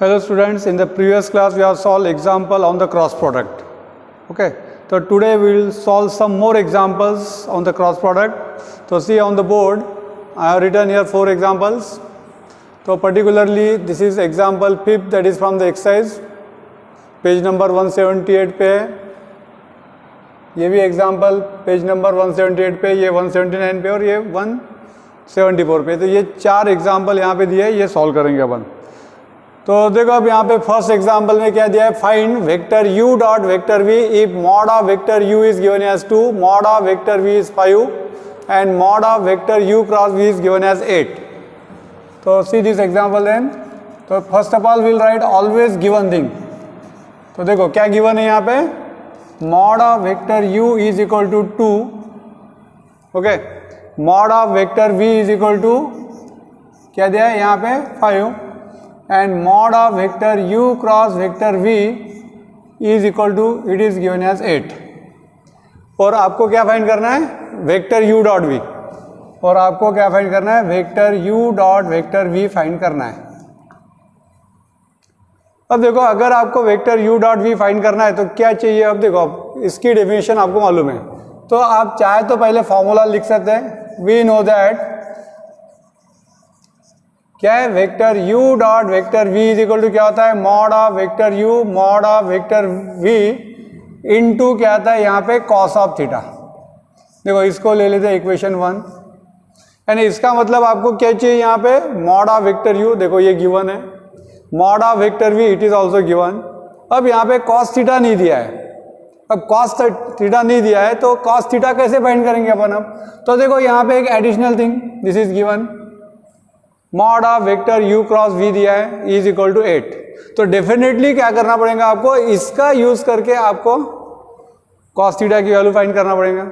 Hello students, in the previous class we have solved example on the cross product. Okay, so today we will solve some more examples on the cross product. So see on the board, I have written here 4 examples. So particularly this is example 5th, that is from the exercise, page number 178 पे है. ये भी example page number 178 पे, ये 179 पे और ये 174 पे. तो ये 4 एग्जाम्पल यहाँ पे दिए, ये सॉल्व करेंगे अपन. तो देखो अब यहाँ पे फर्स्ट एग्जाम्पल में क्या दिया है, find vector u dot vector v if mod of vector u is given as 2, mod of vector v is 5 and mod of vector u cross v is given as 8. तो see this example then. तो first of all will write always given thing. तो देखो क्या given है यहाँ पे, mod of vector u is equal to 2, okay, mod of vector v is equal to क्या दिया है यहाँ पे 5 and mod of vector u cross vector v is equal to it is given as 8. और आपको क्या फाइंड करना है, वेक्टर u डॉट v. और आपको क्या फाइंड करना है, vector u dot vector v find करना है. अब देखो अगर आपको vector u dot v find करना है तो क्या चाहिए. अब देखो अब इसकी डेफिनेशन आपको मालूम है, तो आप चाहे तो पहले फॉर्मूला लिख सकते हैं. वी नो दैट क्या है, vector u dot vector v is equal to क्या होता है, mod of vector u mod of vector v इनटू क्या आता है यहाँ पे कॉस ऑफ थीटा. देखो इसको ले लेते हैं इक्वेशन 1. यानी इसका मतलब आपको क्या चाहिए यहाँ पे, मॉड ऑफ वेक्टर u, देखो ये गिवन है, mod of vector v it is also given. अब यहाँ पे कॉस थीटा नहीं दिया है. अब कॉस थीटा नहीं दिया है तो कॉस थीटा कैसे फाइंड करेंगे अपन. अब तो देखो यहाँ पे एक additional thing, this is given, mod of vector u cross v दिया है इज इक्वल टू 8. तो डेफिनेटली क्या करना पड़ेगा आपको, इसका यूज करके आपको कॉस थीटा की वैल्यू फाइंड करना पड़ेगा.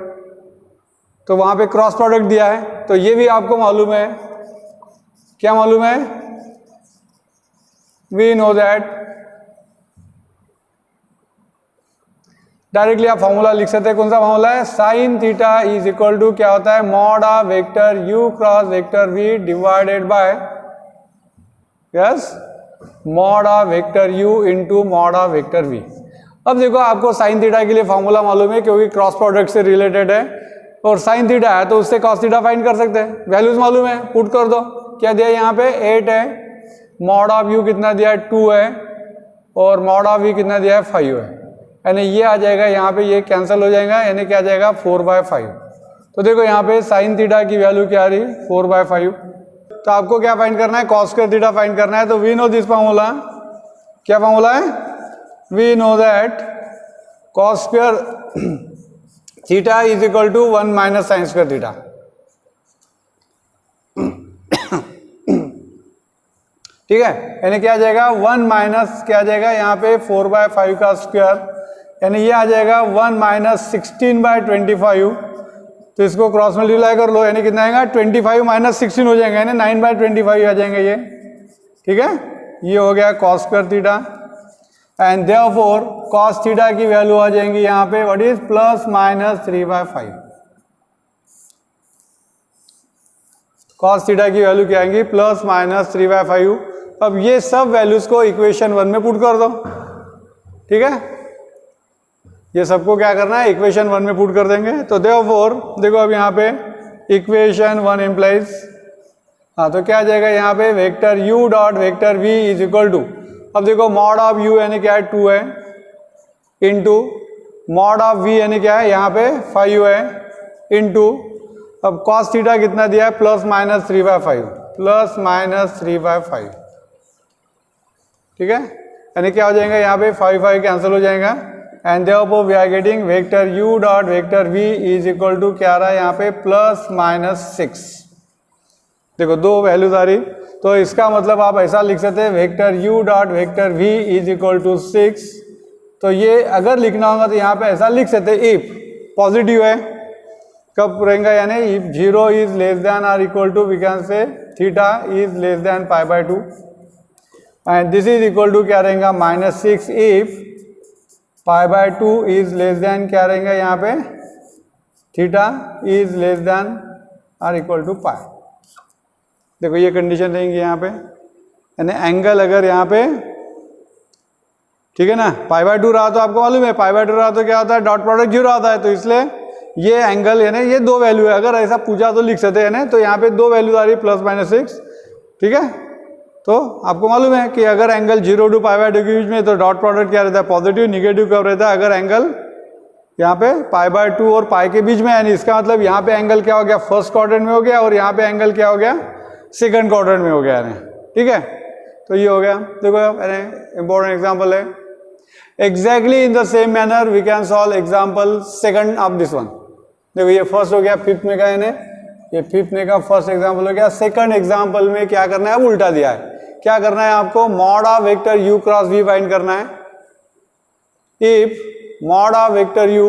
तो वहां पे क्रॉस प्रोडक्ट दिया है, तो ये भी आपको मालूम है. क्या मालूम है, वी नो दैट, डायरेक्टली आप फॉर्मूला लिख सकते हैं. कौन सा फॉर्मूला है, sine theta is equal to क्या होता है, mod of vector u cross vector v divided by yes mod of vector u into mod of vector v. अब देखो आपको साइन थीटा के लिए फॉर्मूला मालूम है क्योंकि क्रॉस प्रोडक्ट से रिलेटेड है, और साइन थीटा है तो उससे कॉस थीटा फाइंड कर सकते हैं. वैल्यूज मालूम है, पुट कर दो. क्या दिया यहाँ पे 8 है, मॉड ऑफ u कितना दिया है 2 है, और मॉड ऑफ v कितना दिया है 5 है. यानी ये आ जाएगा यहाँ पे, ये कैंसिल हो जाएगा, यानी क्या आ जाएगा 4/5. तो देखो यहाँ पे साइन थीटा की वैल्यू क्या आ रही है 4/5. तो आपको क्या फाइंड करना है, कॉस स्क्वायर थीटा फाइंड करना है. तो वी नो दिस फॉर्मूला, क्या फॉर्मूला है, we know that cos square theta is equal to 1 minus sine square theta. ठीक है, यानी क्या आ जाएगा 1 माइनस क्या आ जाएगा यहाँ पे 4/5 का स्क्वायर, यानी ये आ जाएगा 1 माइनस 16/25. तो इसको क्रॉस मल्टीप्लाई कर लो, यानी कितना आएगा 25 माइनस 16 हो जाएगा, यानी 9/25 आ जाएंगे ये. ठीक है, ये हो गया cos square theta. And therefore cos theta की वैल्यू आ जाएंगी यहाँ पे what is plus minus 3/5. Cos theta की वैल्यू क्या आएंगी, प्लस माइनस 3/5. अब ये सब वैल्यूज को इक्वेशन 1 में पुट कर दो. ठीक है, ये सबको क्या करना है, इक्वेशन 1 में पुट कर देंगे. तो देयरफॉर देखो अब यहाँ पे इक्वेशन 1 इम्प्लाइज, हाँ तो क्या आ जाएगा यहाँ पे, vector u dot vector v is equal to, अब देखो मॉड ऑफ u यानी क्या है 2 है, इंटू मॉड ऑफ v यानी क्या है यहाँ पे 5 है, इंटू अब कॉस थीटा कितना दिया है प्लस माइनस 3/5, प्लस माइनस 3/5. ठीक है, यानी क्या हो जाएगा यहाँ पे 5 कैंसिल हो जाएगा. And therefore we are getting vector u dot vector v is equal to क्या आ रहा है यहाँ पे प्लस माइनस 6. देखो 2 वैल्यूज आ रही, तो इसका मतलब आप ऐसा लिख सकते हैं vector u dot vector v is equal to 6. तो ये अगर लिखना होगा तो यहाँ पे ऐसा लिख सकते हैं, इफ पॉजिटिव है कब रहेगा, यानी if 0 is less than or equal to we can say theta is less than π/2, and this is equal to क्या रहेगा -6 इफ π/2 इज लेस देन क्या रहेगा यहाँ पे theta is less than or equal to π. देखो ये कंडीशन रहेंगी यहाँ पे, यानी एंगल अगर यहाँ पे ठीक है ना। π/2 रहा तो आपको मालूम है π/2 रहा तो क्या होता है, डॉट प्रोडक्ट 0 आता है। तो इसलिए ये एंगल है ना, ये दो वैल्यू है, अगर ऐसा पूछा तो लिख सकते हैं ना। तो यहाँ पे दो वैल्यू आ रही है +-6, ठीक है। तो आपको मालूम है कि अगर एंगल 0 to π/2 के बीच में तो डॉट प्रोडक्ट क्या रहता है, पॉजिटिव। निगेटिव कब रहता है, अगर एंगल यहाँ पे π/2 और पाई के बीच में, यानी इसका मतलब यहाँ पे एंगल क्या हो गया, फर्स्ट क्वाड्रेंट में हो गया, और यहाँ पे एंगल क्या हो गया, सेकंड क्वाड्रेंट में हो गया, यानी ठीक है। तो ये हो गया। देखो इंपॉर्टेंट एग्जांपल है। Exactly in the same manner we can solve example second of this one. देखो ये फर्स्ट हो गया, फिफ्थ में का है, ये फिफ्थ में का फर्स्ट एग्जांपल हो गया। सेकंड एग्जांपल में क्या करना है, अब उल्टा दिया है। क्या करना है आपको, mod of vector u cross v find करना है। If mod of vector u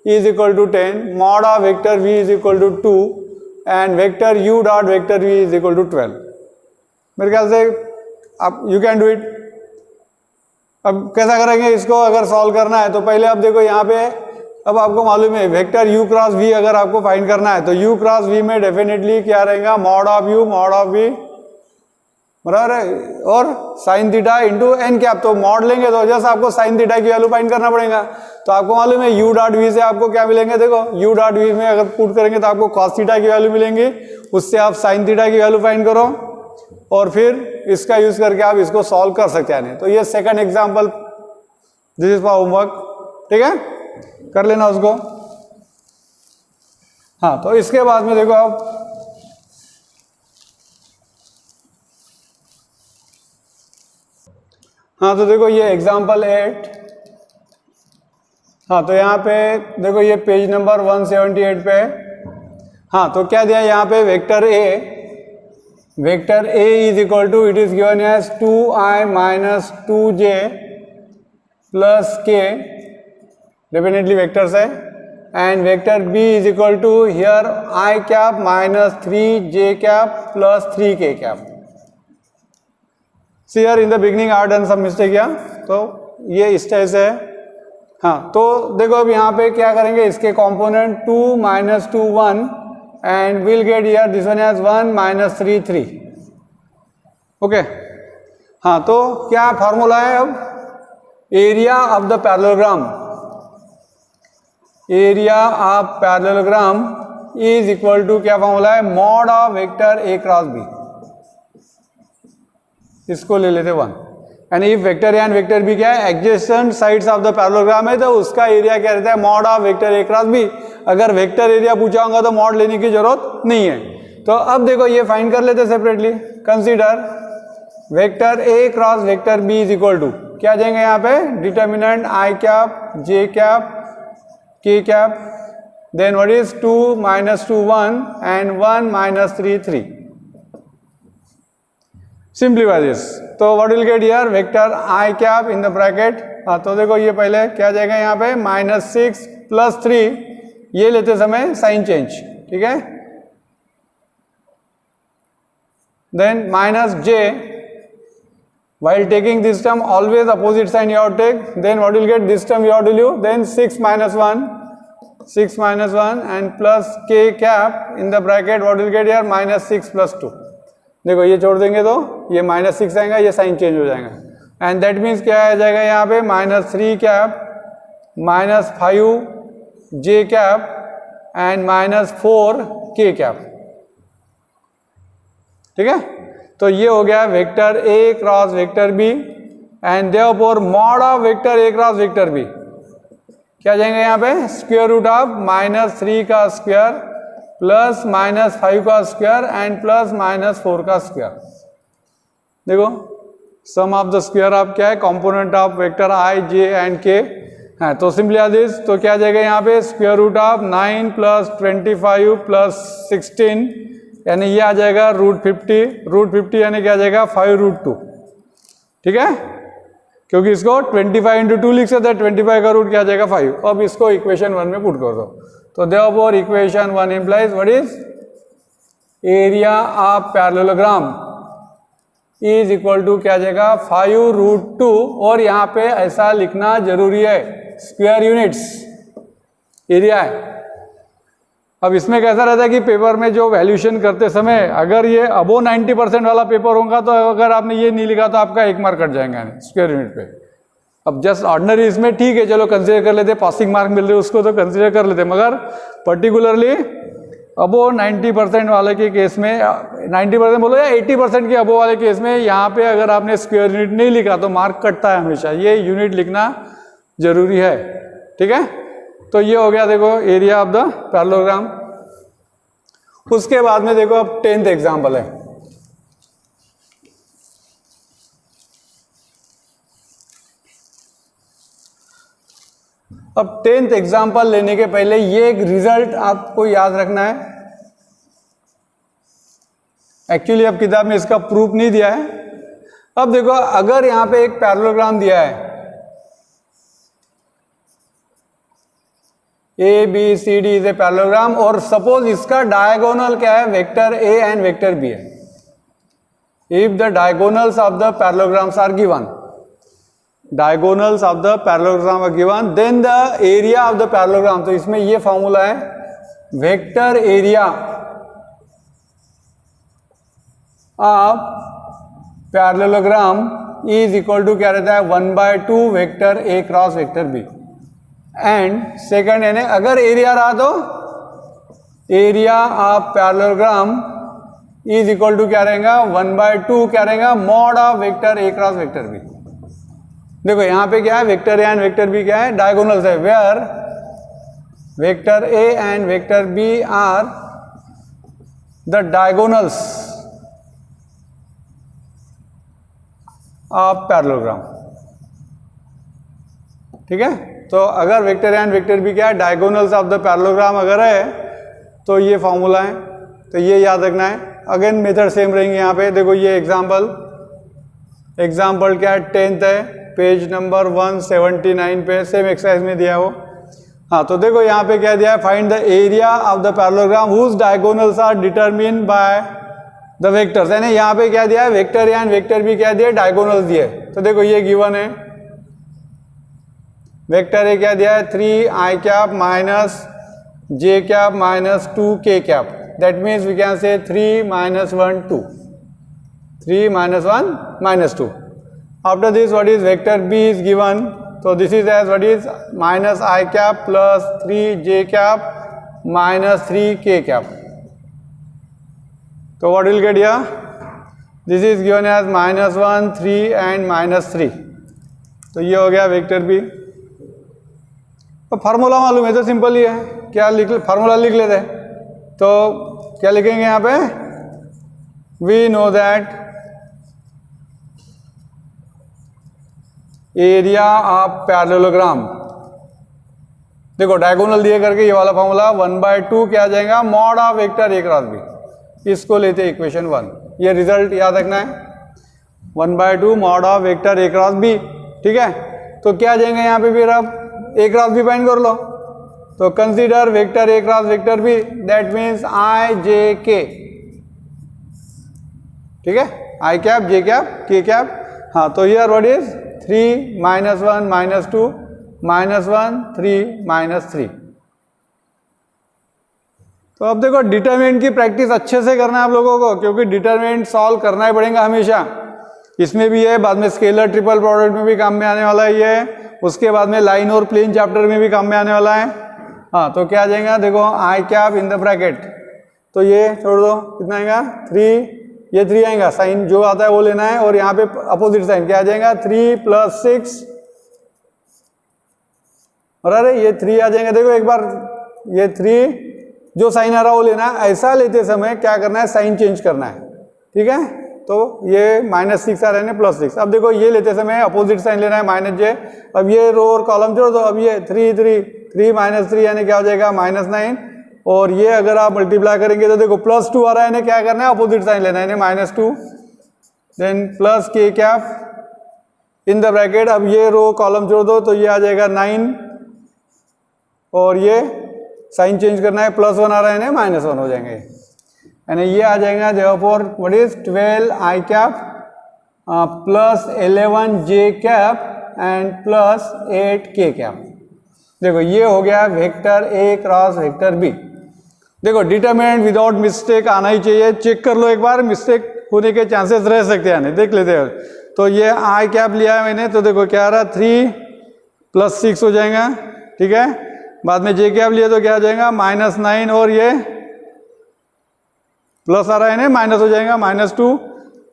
is equal to 10, mod of vector v is equal to 2 and vector u dot vector v is equal to 12। मेरे ख्याल से आप you can do it. अब कैसा करेंगे इसको, अगर सॉल्व करना है तो पहले अब देखो यहाँ पे, अब आपको मालूम है वेक्टर u क्रॉस v अगर आपको फाइंड करना है तो u क्रॉस v में डेफिनेटली क्या रहेगा, mod of u mod of v बराबर है, और sine theta into n cap. तो मॉड लेंगे तो जैसे आपको साइन थीटा की वैल्यू फाइंड करना पड़ेगा। तो आपको मालूम है u डॉट वी से आपको क्या मिलेंगे, देखो u डॉट वी में अगर पुट करेंगे तो आपको कॉस थीटा की वैल्यू मिलेंगी, उससे आप साइन थीटा की वैल्यू फाइंड करो और फिर इसका यूज करके आप इसको सॉल्व कर सकते हैं। तो ये second example, this is for homework, ठीक है, कर लेना उसको। हाँ, तो इसके बाद में देखो आप, हाँ तो देखो ये एग्जाम्पल 8। हाँ तो यहाँ पे देखो ये पेज नंबर 178 पे। हाँ तो क्या दिया यहाँ पे, vector A is equal to, it is given as 2i minus 2j plus k, definitely vectors है। And vector b is equal to here i cap minus 3j cap plus 3k cap. See here in the beginning I have done some mistake here, तो ये इस type से है। हाँ तो देखो अब यहाँ पे क्या करेंगे, इसके कंपोनेंट 2 माइनस 2 1 and will get here this one as 1 माइनस 3 3। ओके, हाँ तो क्या फार्मूला है अब, area of the parallelogram, area of parallelogram is equal to, क्या फार्मूला है, mod of vector A cross B. इसको ले लेते 1, यानी if vector A and vector B क्या है, adjacent sides of the parallelogram है, तो उसका एरिया क्या रहता है, mod of vector A cross B. अगर वेक्टर एरिया पूछा होगा तो मॉड लेने की जरूरत नहीं है। तो अब देखो ये फाइंड कर लेते separately. Consider vector A cross vector B is equal to, क्या जाएंगे यहाँ पे, determinant I cap J cap K cap, then what is 2 माइनस 2 1 एंड 1 माइनस 3 3। सिंप्लीफाई दिस, तो what will get here, vector I cap in the bracket. हाँ तो देखो ये पहले क्या जाएगा यहाँ पे, -6 प्लस 3, ये लेते समय साइन चेंज, ठीक है, then minus J, while taking this term always opposite sign you have to take, then what will get, this term you have to leave, then 6 minus 1 and plus k cap in the bracket, what will get here, -6 plus 2। देखो ये छोड़ देंगे तो ये -6 आएगा, ये sign change हो जाएगा, एंड दैट मीन्स क्या आ जाएगा यहाँ पे, -3 कैप -5 जे कैप एंड -4 के कैप, ठीक है। तो ये हो गया vector A cross vector B, and therefore mod of vector A cross vector B क्या जाएंगे यहाँ पे, स्क्वायर रूट ऑफ -3 का स्क्वायर प्लस -5 का स्क्वायर एंड प्लस -4 का स्क्वायर। देखो सम ऑफ द स्क्वायर ऑफ क्या है, component of vector I J and के है। तो सिंपली दिस, तो क्या जाएगा यहाँ पे, square root of 9 plus 25 plus 16, यानी ये आ जाएगा √50 यानी क्या आ जाएगा 5√2, ठीक है, क्योंकि इसको 25 × 2 लिख सकते हैं, 25 का रूट क्या आ जाएगा 5। अब इसको इक्वेशन 1 में पुट कर दो, तो therefore equation 1 implies what is, area of parallelogram is equal to क्या आ जाएगा 5√2, और यहाँ पे ऐसा लिखना जरूरी है, स्क्वायर यूनिट्स एरिया है। अब इसमें कैसा रहता है कि पेपर में जो वैल्यूएशन करते समय अगर ये अबो 90% वाला पेपर होगा तो अगर आपने ये नहीं लिखा तो आपका 1 मार्क कट जाएगा स्क्वायर यूनिट पे। अब जस्ट ऑर्डिनरी इसमें ठीक है, चलो कंसीडर कर लेते, पासिंग मार्क मिल रहे उसको तो कंसीडर कर लेते, मगर पर्टिकुलरली अबो 90% वाले के केस में, 90% बोलो या 80% के अबो वाले केस में, यहाँ पे अगर आपने स्क्वायर यूनिट नहीं लिखा तो मार्क कटता है हमेशा, ये यूनिट लिखना जरूरी है। ठीक है, तो ये हो गया देखो एरिया ऑफ द पैरेललोग्राम। उसके बाद में देखो अब 10th एग्जाम्पल है। अब 10th एग्जाम्पल लेने के पहले ये एक रिजल्ट आपको याद रखना है। एक्चुअली अब किताब में इसका प्रूफ नहीं दिया है। अब देखो अगर यहां पे एक पैरेललोग्राम दिया है A B C D is a parallelogram, और सपोज इसका डायगोनल क्या है, vector A and vector B है। If the diagonals of the parallelograms are given, diagonals of the parallelogram are given, then the area of the parallelogram, तो इसमें ये formula है vector area of parallelogram is equal to क्या रहता है 1/2 vector A cross vector B. And second यानी अगर area रहा तो area of parallelogram is equal to क्या रहेगा 1/2 क्या रहेगा mod of vector A cross vector B. देखो यहां पे क्या है, vector A and vector B क्या है, डायगोनल्स है, where vector A and vector B are the diagonals of parallelogram. ठीक है, तो अगर vector A and vector B क्या है, डायगोनल्स ऑफ द पैरेललोग्राम अगर है तो ये फॉर्मूला है, तो ये याद रखना है। अगेन मेथड सेम रहेंगे यहाँ पे। देखो ये एग्जाम्पल क्या है 10th है, पेज नंबर 179 पे सेम एक्सरसाइज में दिया हो। हाँ तो देखो यहाँ पे क्या दिया है, find the area of the parallelogram whose diagonals are determined by the vectors. यानी यहाँ पे क्या दिया है, vector A and vector B क्या दिया, डायगोनल्स दिए। तो देखो ये गिवन है, वेक्टर ए क्या दिया है 3i cap minus j cap minus 2k cap, that means we can say 3 -1 2, 3 -1 -2। After this, what is vector b is given, so this is as what is minus I cap plus 3j cap minus 3k cap. So what will get here? This is given as -1 3 and -3. तो ये हो गया vector B. तो formula मालूम है तो simple ही है, क्या लिख फार्मूला लिख लेते हैं। तो क्या लिखेंगे यहाँ पे, we know that area of parallelogram, देखो डायगोनल दिए करके ये वाला फॉर्मूला 1/2 क्या आ जाएगा mod of vector A cross B, इसको लेते हैं इक्वेशन 1। ये रिजल्ट याद रखना है 1/2 mod of vector A cross B. ठीक है, तो क्या आ जाएंगे यहाँ पे फिर अब ए क्रॉस बी फाइंड कर लो। तो consider vector A cross vector B, that means I J K. ठीक है, I cap J cap K cap. हाँ तो हियर व्हाट इज 3 -1 -2 -1 3 -3। तो अब देखो डिटरमिनेंट की प्रैक्टिस अच्छे से करना है आप लोगों को, क्योंकि डिटरमिनेंट सॉल्व करना ही पड़ेगा हमेशा। इसमें भी है, बाद में स्केलर ट्रिपल प्रोडक्ट में भी काम में आने वाला है ये, उसके बाद में लाइन और प्लेन चैप्टर में भी काम में आने वाला है। हाँ तो क्या आ जाएगा, देखो आई कैप इन द ब्रैकेट, तो ये छोड़ दो, कितना आएगा 3, ये 3 आएगा, साइन जो आता है वो लेना है, और यहाँ पे अपोजिट साइन क्या आ जाएगा 3 + 6, और अरे ये 3 आ जाएंगे। देखो एक बार ये 3 जो साइन आ रहा है वो लेना है, ऐसा लेते समय क्या करना है साइन चेंज करना है। ठीक है, तो ये -6 आ रहे हैं +6। अब देखो ये लेते समय अपोजिट साइन लेना है -j। अब ये रो और कॉलम जोड़ दो, अब ये 3 -3 यानी क्या हो जाएगा -9, और ये अगर आप मल्टीप्लाई करेंगे तो देखो +2 आ रहा है, क्या करना है अपोजिट साइन लेना है -2, then plus k cap in the bracket. अब ये रो कॉलम जोड़ दो तो ये आ जाएगा 9, और ये साइन चेंज करना है +1 आ रहा है -1 हो जाएंगे, यानी ये आ जाएगा therefore what is 12 i cap plus 11 j cap and plus 8 k cap. देखो ये हो गया vector A cross vector B. देखो डिटरमिनेंट विदाउट मिस्टेक आना ही चाहिए, चेक कर लो एक बार, मिस्टेक होने के चांसेस रह सकते हैं, देख लेते हैं। तो ये आई कैप लिया है मैंने, तो देखो क्या आ रहा है 3 + 6 हो जाएगा, ठीक है। बाद में जे कैप लिया तो क्या आ जाएगा -9 और ये प्लस आ रहा है ना माइनस हो जाएगा -2।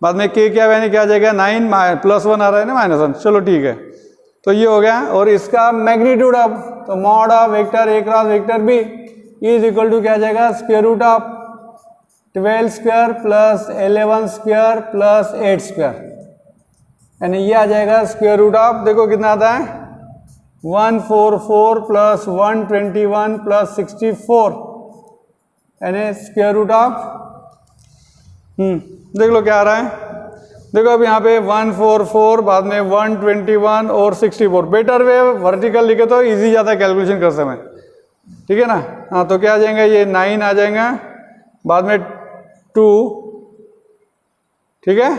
बाद में के कैप यानी क्या आ जाएगा 9 +1 आ रहा है ना -1। चलो ठीक है, तो ये हो गया। और इसका मैग्नीट्यूड अब तो mod of vector A cross vector B is equal to क्या आ जाएगा √12² + 11² + 8², यानी ये आ जाएगा √, देखो कितना आता है 144 + 121 + 64, यानी √, देख लो क्या आ रहा है। देखो अब यहाँ पे 144 बाद में 121 और 64। बेटर वे वर्टिकल लिखे तो इजी जाता है कैलकुलेशन कर समय, ठीक है ना। हाँ तो क्या आ जाएगा ये 9 आ जाएगा, बाद में 2, ठीक है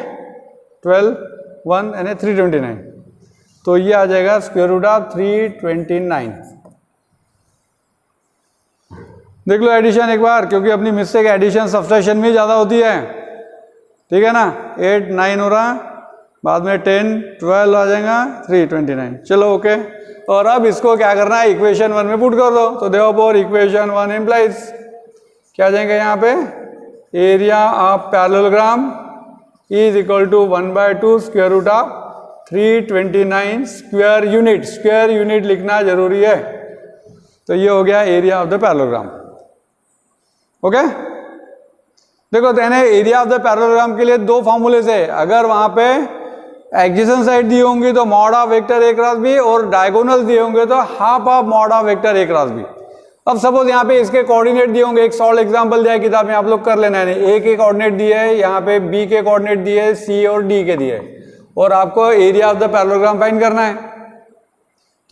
12 1 यानी 329। तो ये आ जाएगा √329। देख लो एडिशन एक बार, क्योंकि अपनी मिस्टेक एडिशन सब्सट्रैक्शन में ज़्यादा होती है, ठीक है ना। 8 9 हो रहा, बाद में 10 12 आ जाएगा 329। चलो ओके। और अब इसको क्या करना है इक्वेशन 1 में पुट कर दो। तो देयरफॉर इक्वेशन 1 इम्प्लाइज क्या आ जाएगा यहाँ पे area of parallelogram is equal to 1/2 √329 square unit. Square unit लिखना जरूरी है। तो ये हो गया area of the parallelogram. Okay देखो देने एरिया ऑफ द पैरेललोग्राम के लिए 2 फॉर्मूलेज है। अगर वहां पे एडजेसेंट साइड दी होंगी तो mod of vector A cross B, और डायगोनल दिए होंगे तो half of mod of vector A cross B. अब सपोज यहाँ पे इसके कोऑर्डिनेट दिए होंगे, एक सॉल्व एग्जांपल दिया है किताब में, आप लोग कर लेना है। ए के कोऑर्डिनेट दिए है, यहाँ पे बी के कोऑर्डिनेट दिए है, सी और डी के दिए है, और आपको area of the parallelogram find करना है।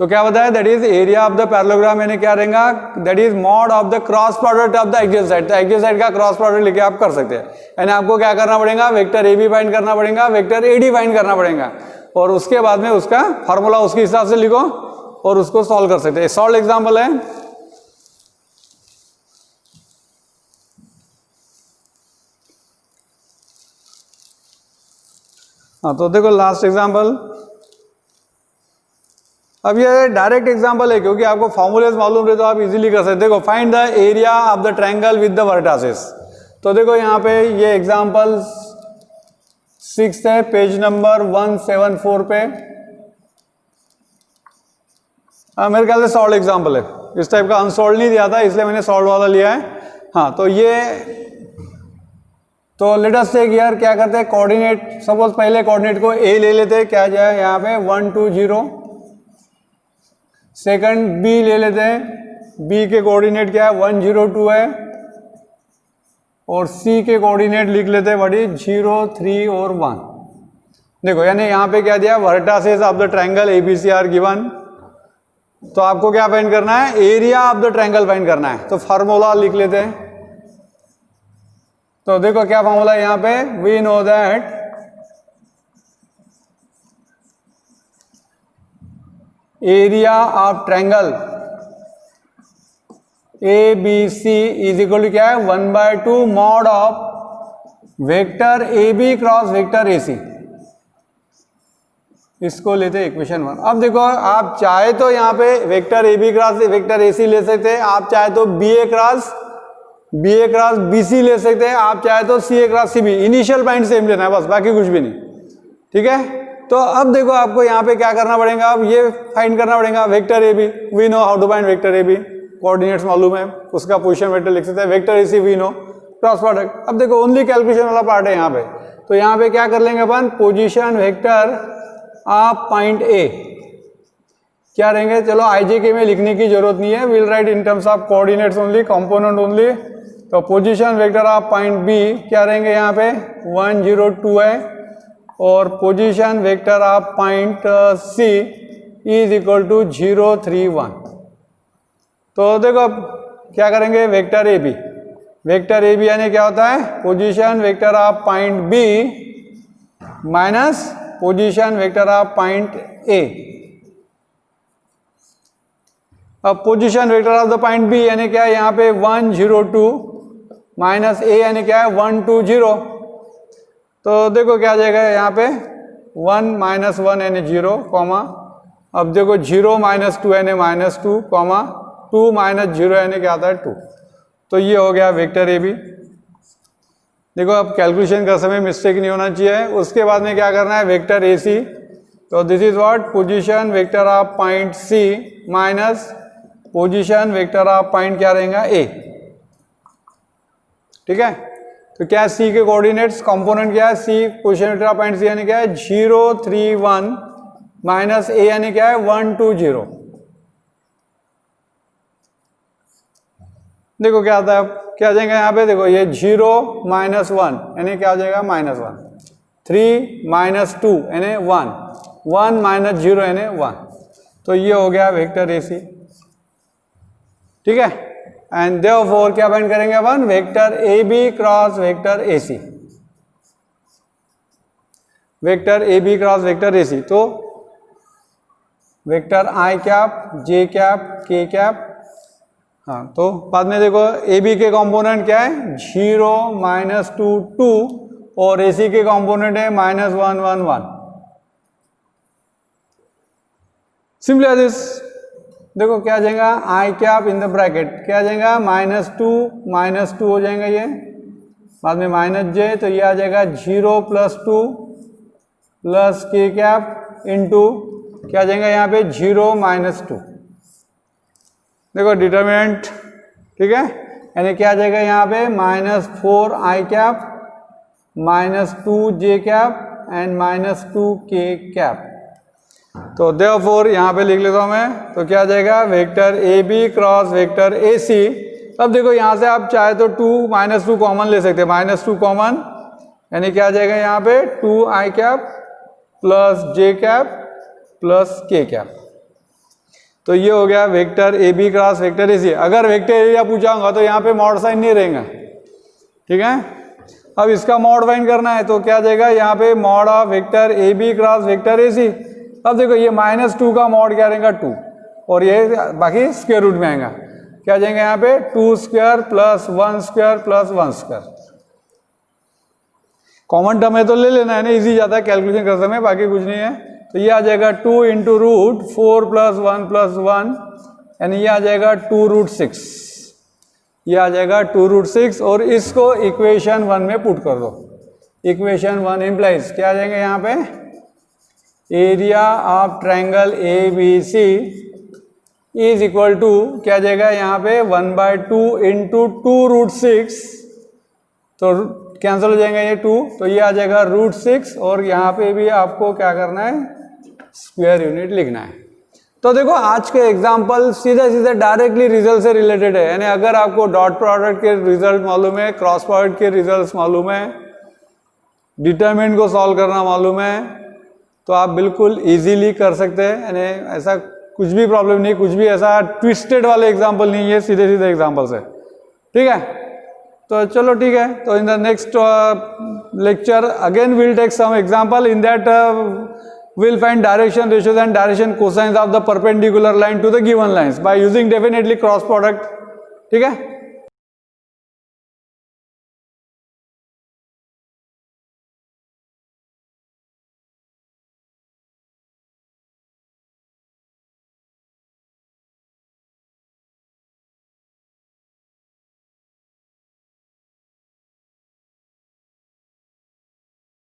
तो क्या बताया that is area of the parallelogram, यानी क्या रहेगा that is mod of the cross product of the axial side. तो एक्सियल साइड का क्रॉस प्रोडक्ट लेके आप कर सकते हैं। यानी आपको क्या करना पड़ेगा वेक्टर ए बी फाइंड करना पड़ेगा, वेक्टर ए डी फाइंड करना पड़ेगा, और उसके बाद में उसका फॉर्मूला उसके हिसाब से लिखो और उसको सॉल्व कर सकते हैं। सॉल्व एग्जाम्पल है, हाँ तो देखो लास्ट एग्जाम्पल। अब ये डायरेक्ट एग्जांपल है क्योंकि आपको फॉर्मूलेज मालूम रहे तो आप इजीली कर सकते। देखो find the area of the triangle with the vertices. तो देखो यहाँ पे ये एग्जांपल 6 है, पेज नंबर 174 पे। मेरे ख्याल से सॉल्व एग्जांपल है, इस टाइप का अनसॉल्व नहीं दिया था इसलिए मैंने सॉल्व वाला लिया है। हाँ तो ये तो लेट अस टेक हियर क्या करते हैं कोऑर्डिनेट, सपोज पहले कोऑर्डिनेट को ए ले लेते हैं, क्या जाए यहाँ पे 1 2 0। सेकंड बी ले लेते हैं, बी के कोऑर्डिनेट क्या है 1 0 2 है, और सी के कोऑर्डिनेट लिख लेते हैं बड़ी 0 3 और 1। देखो यानी यहाँ पे क्या दिया vertices of the triangle ABC are given. तो आपको क्या फाइंड करना है area of the triangle find करना है। तो फार्मूला लिख लेते हैं। तो देखो क्या फार्मूला है यहाँ पे, we know that area of triangle A B C is equal to क्या है 1/2 mod of vector A B cross vector A C. इसको लेते हैं इक्वेशन 1। अब देखो आप चाहे तो यहाँ पे vector A B cross vector A C ले सकते हैं, आप चाहे तो B A cross B C ले सकते हैं, आप चाहे तो C A cross C B. Initial point same लेना है बस, बाकी कुछ भी नहीं, ठीक है। तो अब देखो आपको यहाँ पे क्या करना पड़ेगा, अब ये फाइंड करना पड़ेगा vector A B. We know how to find vector A B, coordinates मालूम है, उसका पोजीशन वेक्टर लिख सकते हैं। Vector A C we know, cross product. अब देखो ओनली कैलकुलेशन वाला पार्ट है यहाँ पे। तो यहाँ पे क्या कर लेंगे अपन, position vector of point A क्या रहेंगे, चलो IJK में लिखने की जरूरत नहीं है, will write in terms of coordinates only, component only. तो position vector of point B क्या रहेंगे यहाँ पे 1 0 2 है, और position vector of point C is equal to 0 3 1। तो देखो क्या करेंगे vector A B, vector A B यानी क्या होता है position vector of point B minus position vector of point A. अब position vector of the point B यानी क्या है यहाँ पे 1 0 2 माइनस ए यानी क्या है 1 2 0। तो देखो क्या आ जाएगा यहाँ पे 1 माइनस 1 यानी 0 कॉमा, अब देखो 0 माइनस 2 यानी माइनस 2 कॉमा 2 माइनस 0 यानी क्या आता है 2। तो ये हो गया वेक्टर ए बी। देखो अब कैलकुलेशन का समय मिस्टेक नहीं होना चाहिए। उसके बाद में क्या करना है, वेक्टर ए सी, तो this is what, position vector of point C minus position vector of point क्या रहेगा ए। ठीक है, तो क्या सी के कोऑर्डिनेट्स कंपोनेंट क्या है, C position vector of point C यानी क्या है 0 3 1 माइनस ए यानी क्या है 1 2 0। देखो क्या आता है, क्या आ जाएगा यहाँ पे, देखो ये 0 माइनस 1 यानी क्या हो जाएगा माइनस 1, 3 माइनस 2 यानी 1, 1 माइनस 0 यानी 1। तो ये हो गया वेक्टर ए सी। ठीक है, एंड देयरफॉर क्या फाइंड करेंगे अपन, vector A B cross vector A C, vector A B cross vector A C. तो vector I cap J cap K cap, हाँ तो बाद में देखो ए बी के कंपोनेंट क्या है 0 माइनस 2 2 और ए सी के कंपोनेंट है माइनस 1 1 1। सिंपली एज दिस, देखो क्या आ जाएगा आई कैप इन द ब्रैकेट, क्या आ जाएगा माइनस टू हो जाएगा ये, बाद में माइनस जे, तो ये आ जाएगा 0 plus 2 plus K cap into क्या आ जाएगा यहाँ पे 0 माइनस 2। देखो डिटरमिनेंट, ठीक है, यानी क्या आ जाएगा यहाँ पे minus 4 I cap minus 2 J cap and minus 2 के कैप। तो देयरफॉर यहाँ पे लिख लेता हूँ मैं, तो क्या आ जाएगा vector A B cross vector A C. अब देखो यहाँ से आप चाहे तो 2 माइनस 2 कॉमन ले सकते हैं, माइनस 2 कॉमन यानी क्या आ जाएगा यहाँ पे 2 I cap plus J cap plus K cap. तो ये हो गया vector A B cross vector A C. अगर वेक्टर एरिया पूछा होगा तो यहाँ पे मॉड साइन नहीं रहेगा। ठीक है, अब इसका मॉड फाइंड करना है, तो क्या आ जाएगा यहाँ पे mod of vector A B cross vector A C. अब देखो ये माइनस 2 का मॉड क्या रहेगा 2 और ये बाकी स्क्वायर रूट में आएगा, क्या आ जाएगा यहाँ पे 2 square plus 1 square plus 1 square. Common term है तो ले लेना है ना, इजी जाता है कैलकुलेशन करते समय, बाकी कुछ नहीं है। तो ये आ जाएगा 2 इंटू रूट 4 प्लस 1 यानी ये आ जाएगा 2 रूट 6, ये आ जाएगा 2 रूट 6 और इसको इक्वेशन 1 में पुट कर दो। इक्वेशन 1 इम्प्लाइज क्या आ जाएंगे यहाँ पे, area of triangle A B C is equal to क्या आ जाएगा यहाँ पे 1/2 इंटू 2 रूट 6, तो कैंसिल हो जाएगा ये 2, तो ये आ जाएगा रूट 6 और यहाँ पे भी आपको क्या करना है स्क्वायर यूनिट लिखना है। तो देखो आज के एग्जांपल सीधे सीधे डायरेक्टली रिजल्ट से रिलेटेड है, यानी अगर आपको डॉट प्रोडक्ट के रिजल्ट मालूम है, क्रॉस प्रोडक्ट के रिजल्ट्स मालूम है, डिटरमिनेंट को सॉल्व करना मालूम है, तो आप बिल्कुल इजीली कर सकते हैं। यानी ऐसा कुछ भी प्रॉब्लम नहीं, कुछ भी ऐसा ट्विस्टेड वाले एग्जाम्पल नहीं है, सीधे सीधे एग्जाम्पल्स है। ठीक है, तो चलो ठीक है, तो in the next lecture again will take some example, in that we'll find direction ratios and direction cosines of the perpendicular line to the given lines by using definitely cross product. ठीक है।